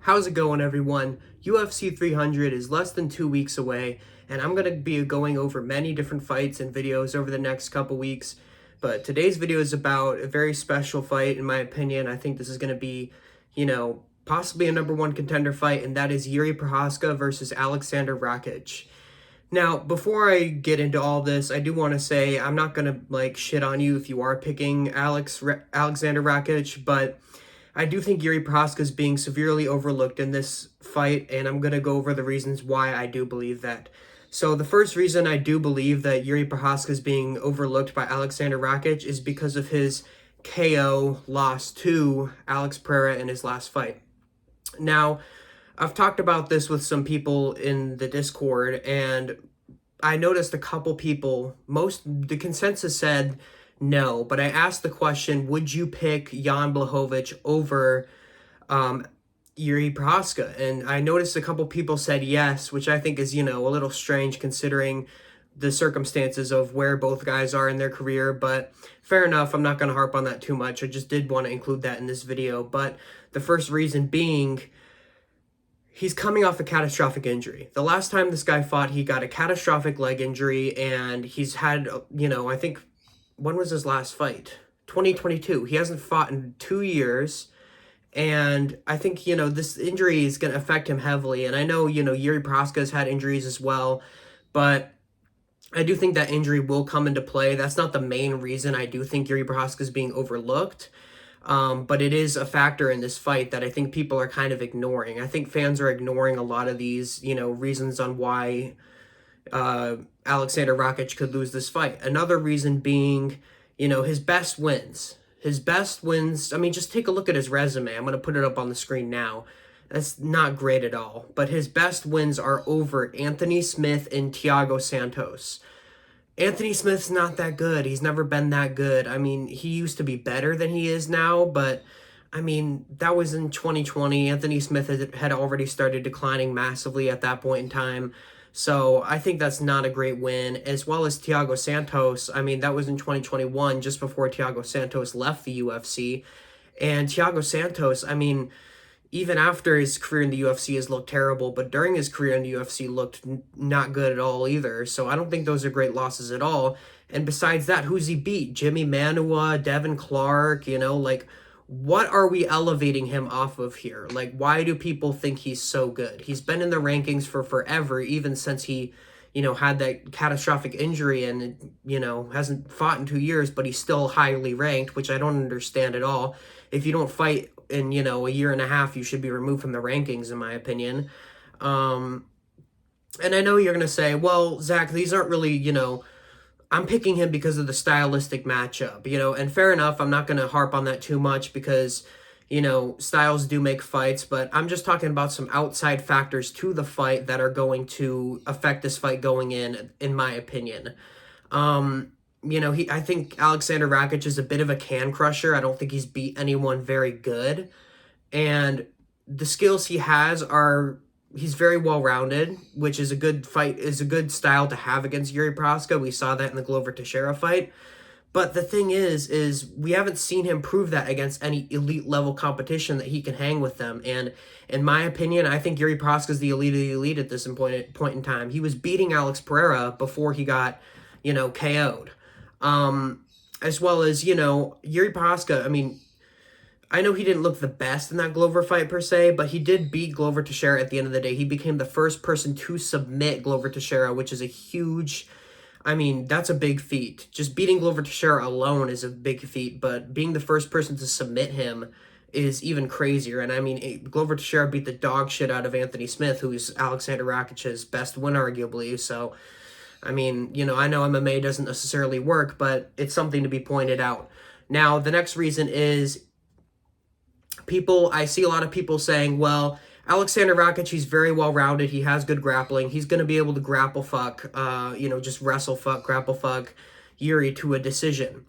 How's it going, everyone? UFC 300 is less than 2 weeks away, and I'm going to be going over many different fights and videos over the next couple weeks. But today's video is about a very special fight, in my opinion. I think this is going to be, possibly a number one contender fight, and that is Jiri Prochazka versus Alexander Rakic. Now, before I get into all this, I do want to say I'm not going to shit on you if you are picking Alexander Rakic, but I do think Jiri Prochazka is being severely overlooked in this fight, and I'm going to go over the reasons why I do believe that. So the first reason I do believe that Jiri Prochazka is being overlooked by Alexander Rakic is because of his KO loss to Alex Pereira in his last fight. Now, I've talked about this with some people in the Discord, and I noticed a couple people, the consensus said no, but I asked the question, would you pick Jan Blachowicz over Jiri Prochazka? And I noticed a couple people said yes, which I think is, a little strange considering the circumstances of where both guys are in their career, but fair enough. I'm not going to harp on that too much. I just did want to include that in this video. But the first reason being, he's coming off a catastrophic injury. The last time this guy fought, he got a catastrophic leg injury, and he's had, I think, when was his last fight? 2022. He hasn't fought in 2 years, and I think, this injury is going to affect him heavily, and I know, Jiri Prochazka has had injuries as well, but I do think that injury will come into play. That's not the main reason I do think Jiri Prochazka is being overlooked. But it is a factor in this fight that I think people are kind of ignoring. I think fans are ignoring a lot of these, reasons on why Alexander Rakic could lose this fight. Another reason being, his best wins. His best wins, I mean, just take a look at his resume. I'm going to put it up on the screen now. That's not great at all. But his best wins are over Anthony Smith and Thiago Santos. Anthony Smith's not that good. He's never been that good. I mean, he used to be better than he is now, but I mean, that was in 2020. Anthony Smith had already started declining massively at that point in time. So I think that's not a great win. As well as Thiago Santos. I mean, that was in 2021, just before Thiago Santos left the UFC. And Thiago Santos, I mean, even after his career in the UFC has looked terrible, but during his career in the UFC looked not good at all either. So I don't think those are great losses at all. And besides that, who's he beat? Jimmy Manua, Devin Clark, what are we elevating him off of here? Why do people think he's so good? He's been in the rankings for forever, even since he, had that catastrophic injury and, hasn't fought in 2 years, but he's still highly ranked, which I don't understand at all. If you don't fight in, a year and a half, you should be removed from the rankings, in my opinion. And I know you're going to say, well, Zach, these aren't really, I'm picking him because of the stylistic matchup, and fair enough. I'm not going to harp on that too much because, styles do make fights, but I'm just talking about some outside factors to the fight that are going to affect this fight going in my opinion. I think Alexander Rakic is a bit of a can crusher. I don't think he's beat anyone very good. And the skills he has he's very well-rounded, which is a good style to have against Jiri Prochazka. We saw that in the Glover Teixeira fight. But the thing is we haven't seen him prove that against any elite level competition that he can hang with them. And in my opinion, I think Jiri Prochazka is the elite of the elite at this point in time. He was beating Alex Pereira before he got, KO'd. As well as, Jiri Prochazka, I mean, I know he didn't look the best in that Glover fight per se, but he did beat Glover Teixeira at the end of the day. He became the first person to submit Glover Teixeira, which is a huge, that's a big feat. Just beating Glover Teixeira alone is a big feat, but being the first person to submit him is even crazier. And Glover Teixeira beat the dog shit out of Anthony Smith, who's Alexander Rakic's best win, arguably. So, I know MMA doesn't necessarily work, but it's something to be pointed out. Now, the next reason is I see a lot of people saying, well, Alexander Rakic, he's very well-rounded. He has good grappling. He's going to be able to grapple fuck, just wrestle fuck, grapple fuck Jiri to a decision.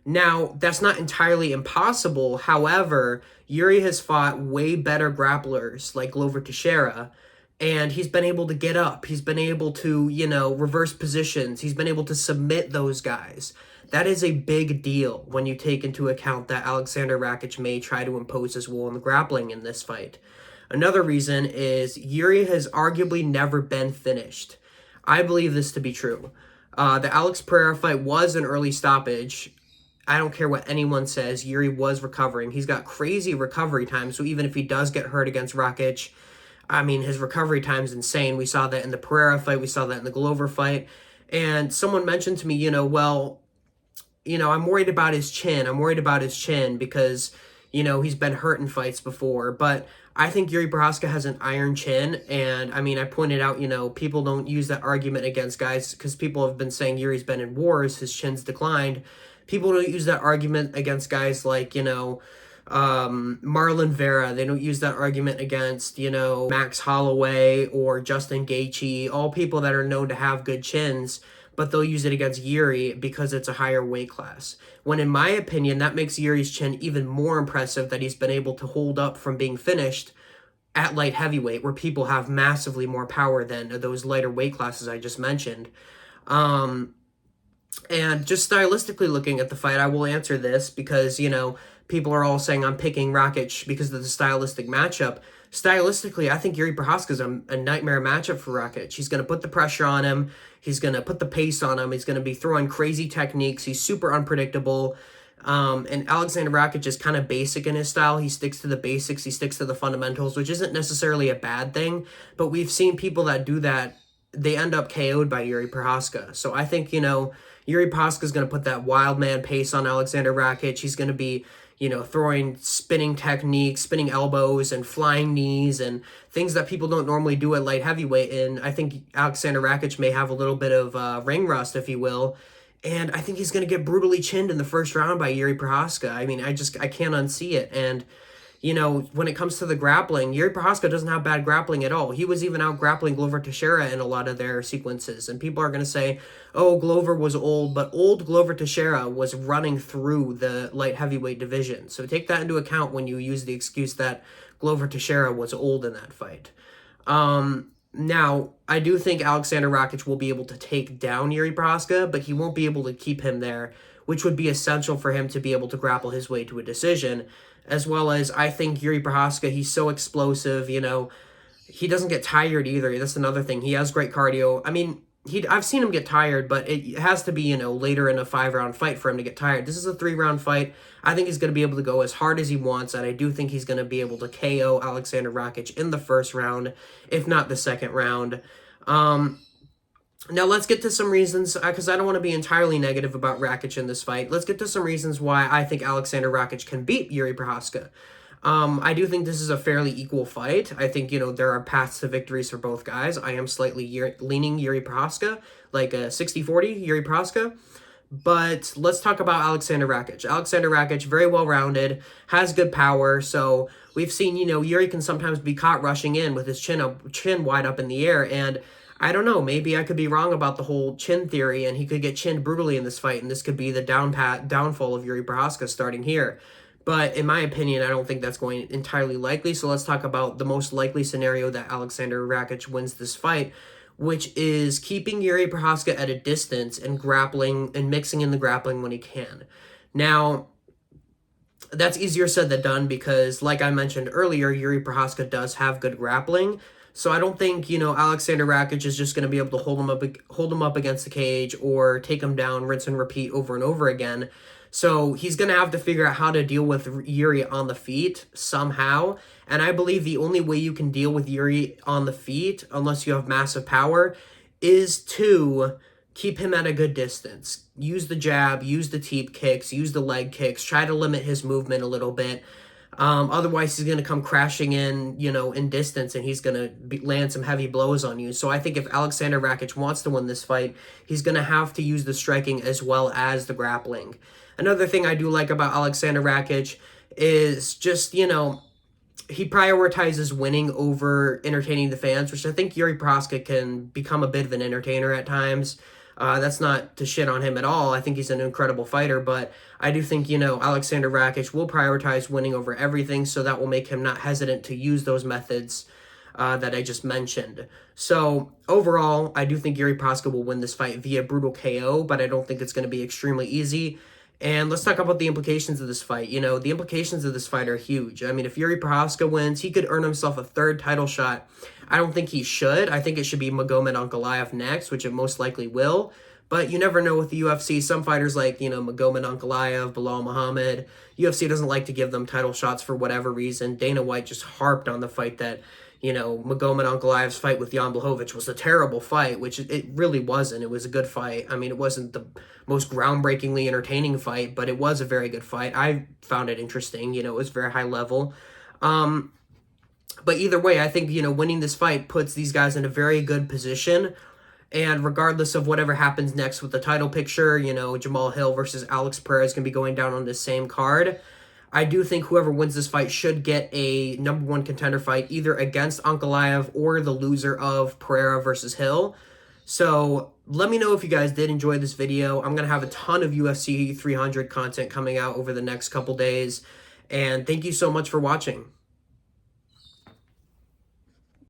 Now, that's not entirely impossible. However, Jiri has fought way better grapplers like Glover Teixeira, and he's been able to get up. He's been able to, reverse positions. He's been able to submit those guys. That is a big deal when you take into account that Alexander Rakic may try to impose his will in the grappling in this fight. Another reason is Jiri has arguably never been finished. I believe this to be true. The Alex Pereira fight was an early stoppage. I don't care what anyone says. Jiri was recovering. He's got crazy recovery time. So even if he does get hurt against Rakic, I mean, his recovery time's insane. We saw that in the Pereira fight. We saw that in the Glover fight. And someone mentioned to me, I'm worried about his chin. I'm worried about his chin because, he's been hurt in fights before. But I think Jiri Prochazka has an iron chin. And, I mean, I pointed out, people don't use that argument against guys because people have been saying Yuri's been in wars. His chin's declined. People don't use that argument against guys like, Marlon Vera. They don't use that argument against, Max Holloway or Justin Gaethje, all people that are known to have good chins, but they'll use it against Jiri because it's a higher weight class. When in my opinion, that makes Yuri's chin even more impressive that he's been able to hold up from being finished at light heavyweight, where people have massively more power than those lighter weight classes I just mentioned. And just stylistically looking at the fight, I will answer this because, people are all saying I'm picking Rakic because of the stylistic matchup. Stylistically, I think Jiri Prochazka is a nightmare matchup for Rakic. He's going to put the pressure on him. He's going to put the pace on him. He's going to be throwing crazy techniques. He's super unpredictable. And Alexander Rakic is kind of basic in his style. He sticks to the basics. He sticks to the fundamentals, which isn't necessarily a bad thing. But we've seen people that do that, they end up KO'd by Jiri Prochazka. So I think, Jiri Prochazka is going to put that wild man pace on Alexander Rakic. He's going to be, throwing spinning techniques, spinning elbows, and flying knees, and things that people don't normally do at light heavyweight. And I think Alexander Rakic may have a little bit of ring rust, if you will. And I think he's going to get brutally chinned in the first round by Jiri Prochazka. I mean, I can't unsee it. And, when it comes to the grappling, Jiri Prochazka doesn't have bad grappling at all. He was even out grappling Glover Teixeira in a lot of their sequences. And people are going to say, oh, Glover was old, but old Glover Teixeira was running through the light heavyweight division. So take that into account when you use the excuse that Glover Teixeira was old in that fight. Now, I do think Alexander Rakic will be able to take down Jiri Prochazka, but he won't be able to keep him there, which would be essential for him to be able to grapple his way to a decision. As well as, I think Jiri Prochazka, he's so explosive, he doesn't get tired either. That's another thing. He has great cardio. I mean, I've seen him get tired, but it has to be, later in a 5-round fight for him to get tired. This is a 3-round fight. I think he's going to be able to go as hard as he wants, and I do think he's going to be able to KO Alexander Rakic in the first round, if not the second round. Now, let's get to some reasons, because I don't want to be entirely negative about Rakic in this fight. Let's get to some reasons why I think Alexander Rakic can beat Jiri Prochazka. I do think this is a fairly equal fight. I think, there are paths to victories for both guys. I am slightly leaning Jiri Prochazka, like a 60-40 Jiri Prochazka. But let's talk about Alexander Rakic. Alexander Rakic, very well-rounded, has good power. So we've seen, Jiri can sometimes be caught rushing in with his chin wide up in the air. And I don't know, maybe I could be wrong about the whole chin theory, and he could get chinned brutally in this fight, and this could be the downfall of Jiri Prochazka starting here. But in my opinion, I don't think that's going entirely likely. So let's talk about the most likely scenario that Alexander Rakic wins this fight, which is keeping Jiri Prochazka at a distance and grappling and mixing in the grappling when he can. Now, that's easier said than done because, like I mentioned earlier, Jiri Prochazka does have good grappling. So I don't think, Alexander Rakic is just going to be able to hold him up against the cage or take him down, rinse and repeat over and over again. So he's going to have to figure out how to deal with Jiri on the feet somehow. And I believe the only way you can deal with Jiri on the feet, unless you have massive power, is to keep him at a good distance. Use the jab, use the teep kicks, use the leg kicks, try to limit his movement a little bit. Otherwise, he's going to come crashing in distance, and he's going to land some heavy blows on you. So I think if Alexander Rakic wants to win this fight, he's going to have to use the striking as well as the grappling. Another thing I do like about Alexander Rakic is just, he prioritizes winning over entertaining the fans, which I think Jiri Prochazka can become a bit of an entertainer at times. That's not to shit on him at all. I think he's an incredible fighter, but I do think, Alexander Rakic will prioritize winning over everything, so that will make him not hesitant to use those methods that I just mentioned. So overall, I do think Jiri Prochazka will win this fight via brutal KO, but I don't think it's going to be extremely easy. And let's talk about the implications of this fight. You know, the implications of this fight are huge. I mean, if Jiri Prochazka wins, he could earn himself a third title shot. I don't think he should. I think it should be Magomed Ankalaev next, which it most likely will. But you never know with the UFC. Some fighters like, you know, Magomed Ankalaev, Bilal Muhammad, UFC doesn't like to give them title shots for whatever reason. Dana White just harped on the fight that, you know, Magomed Ankalaev's fight with Jan Blachowicz was a terrible fight, which it really wasn't. It was a good fight. I mean, it wasn't the most groundbreakingly entertaining fight, but it was a very good fight. I found it interesting. You know, it was very high level. But either way, I think, you know, winning this fight puts these guys in a very good position. And regardless of whatever happens next with the title picture, you know, Jamal Hill versus Alex Pereira is going to be going down on the same card. I do think whoever wins this fight should get a #1 contender fight either against Ankalaev or the loser of Pereira versus Hill. So let me know if you guys did enjoy this video. I'm going to have a ton of UFC 300 content coming out over the next couple days. And thank you so much for watching.